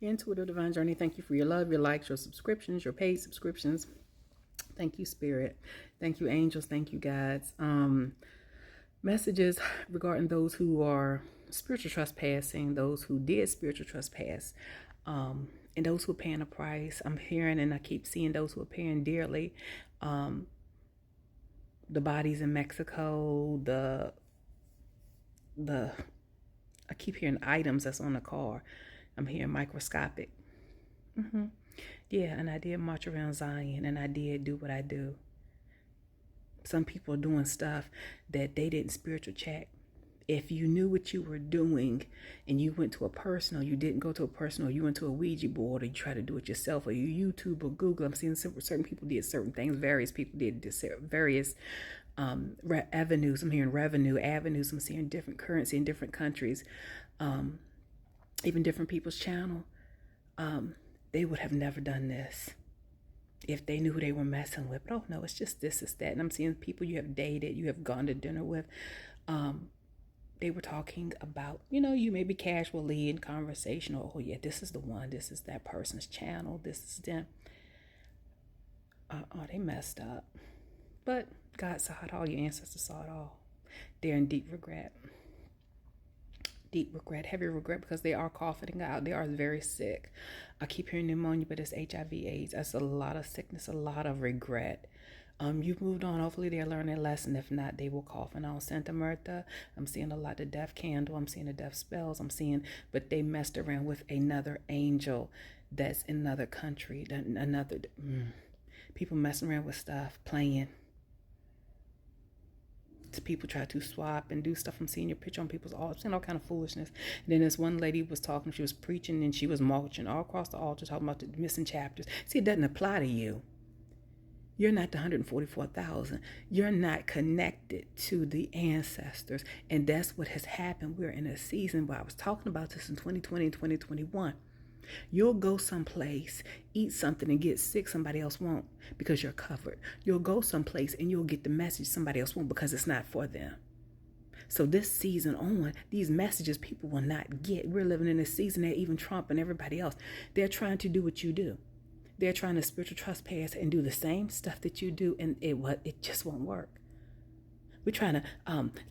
Intuitive Divine Journey, thank you for your love, your likes, your subscriptions, your paid subscriptions. Thank you, Spirit. Thank you, angels. Thank you, guides. Messages regarding those who are spiritual trespassing, those who did spiritual trespass, and those who are paying a price. I'm hearing and I keep seeing those who are paying dearly. The bodies in Mexico, the I keep hearing items that's on the car. I'm hearing microscopic. Yeah, and I did march around Zion, and I did do what I do. Some people are doing stuff that they didn't spiritual check. If you knew what you were doing and you went to a person, or you didn't go to a person, or you went to a Ouija board, or you try to do it yourself, or you YouTube or Google, I'm seeing certain people did certain things. Various people did various avenues. I'm hearing revenue avenues. I'm seeing different currency in different countries, even different people's channel. They would have never done this if they knew who they were messing with. But oh no, it's just this, it's that. And I'm seeing people you have dated, you have gone to dinner with. They were talking about, you may be casually in conversation, or oh yeah, this is the one, this is that person's channel, this is them. They messed up. But God saw it all, your ancestors saw it all. They're in deep regret, heavy regret, because they are coughing out. They are very sick. I keep hearing pneumonia, but it's HIV/AIDS. That's a lot of sickness, a lot of regret. You've moved on. Hopefully they're learning their lesson. If not, they will cough. And on Santa Marta, I'm seeing a lot of death candle. I'm seeing the death spells. But they messed around with another angel that's in another country. People messing around with stuff, playing. People try to swap and do stuff. I'm seeing your picture on people's altars, all kind of foolishness. And then this one lady was talking, she was preaching, and she was marching all across the altar talking about the missing chapters. See, it doesn't apply to you. You're not the 144,000. You're not connected to the ancestors. And that's what has happened. We're in a season where I was talking about this in 2020 and 2021. You'll go someplace, eat something and get sick, somebody else won't, because you're covered. You'll go someplace and you'll get the message, somebody else won't, because it's not for them. So this season on, these messages people will not get. We're living in a season that even Trump and everybody else, they're trying to do what you do. They're trying to spiritual trespass and do the same stuff that you do, and it just won't work. We're trying to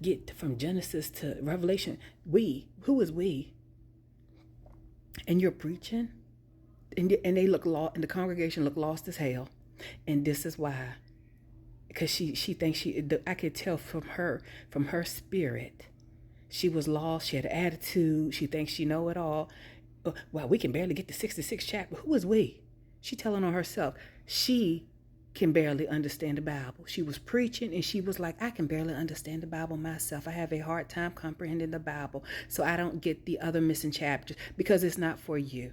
get from Genesis to Revelation. Who is we? And you're preaching, and they look lost, and the congregation look lost as hell. And this is why, because she thinks I could tell from her spirit, she was lost. She had an attitude. She thinks she know it all. Well, we can barely get to 66 chapter. Who is we? She telling on herself. She can barely understand the Bible. She was preaching and she was like, I can barely understand the Bible myself. I have a hard time comprehending the Bible. So I don't get the other missing chapters because it's not for you.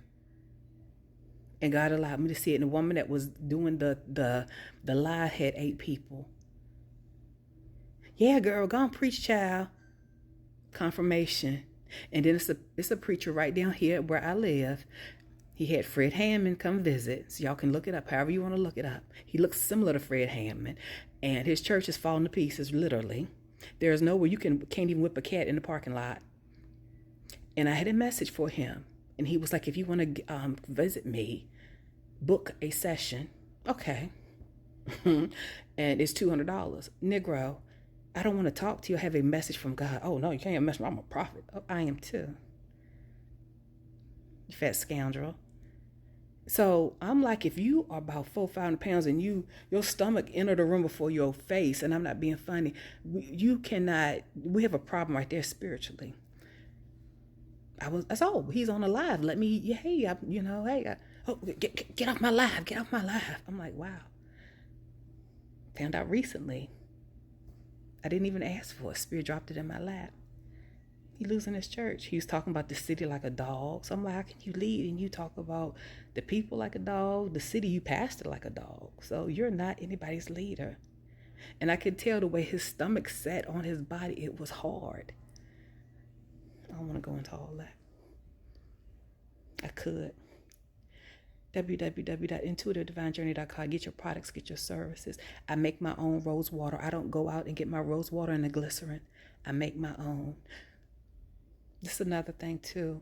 And God allowed me to see it. And the woman that was doing the lie had 8 people. Yeah, girl, go on preach, child. Confirmation. And then it's a preacher right down here where I live. He had Fred Hammond come visit, so y'all can look it up however you want to look it up. He looks similar to Fred Hammond, and his church is falling to pieces, literally. There's nowhere you can't even whip a cat in the parking lot. And I had a message for him, and he was like, if you want to visit me, book a session. Okay. And it's $200. Negro, I don't want to talk to you. I have a message from God. Oh, no, you can't have a message. I'm a prophet. Oh, I am too. You fat scoundrel. So I'm like, if you are about 400-500 pounds and your stomach entered the room before your face, and I'm not being funny, we have a problem right there spiritually. That's all. He's on a live. Let me, hey, get off my live. Get off my live. I'm like, wow. Found out recently. I didn't even ask for it. Spirit dropped it in my lap. He losing his church. He was talking about the city like a dog. So I'm like, how can you lead and you talk about the people like a dog, the city you pastor like a dog? So you're not anybody's leader. And I could tell the way his stomach sat on his body. It was hard. I don't want to go into all that. I could. www.intuitivedivinejourney.com. Get your products, get your services. I make my own rose water. I don't go out and get my rose water and the glycerin. I make my own. This is another thing too,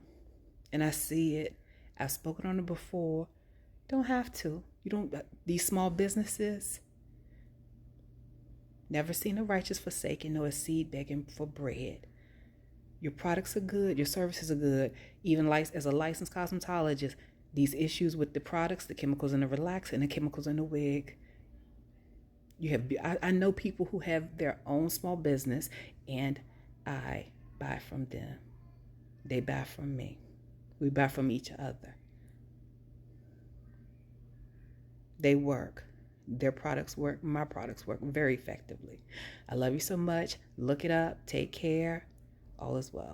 and I see it. I've spoken on it before. Don't have to. You don't. These small businesses, never seen a righteous forsaken nor a seed begging for bread. Your products are good. Your services are good. Even as a licensed cosmetologist, these issues with the products, the chemicals in the relaxer and the chemicals in the wig. I know people who have their own small business, and I buy from them. They buy from me. We buy from each other. They work. Their products work. My products work very effectively. I love you so much. Look it up. Take care. All is well.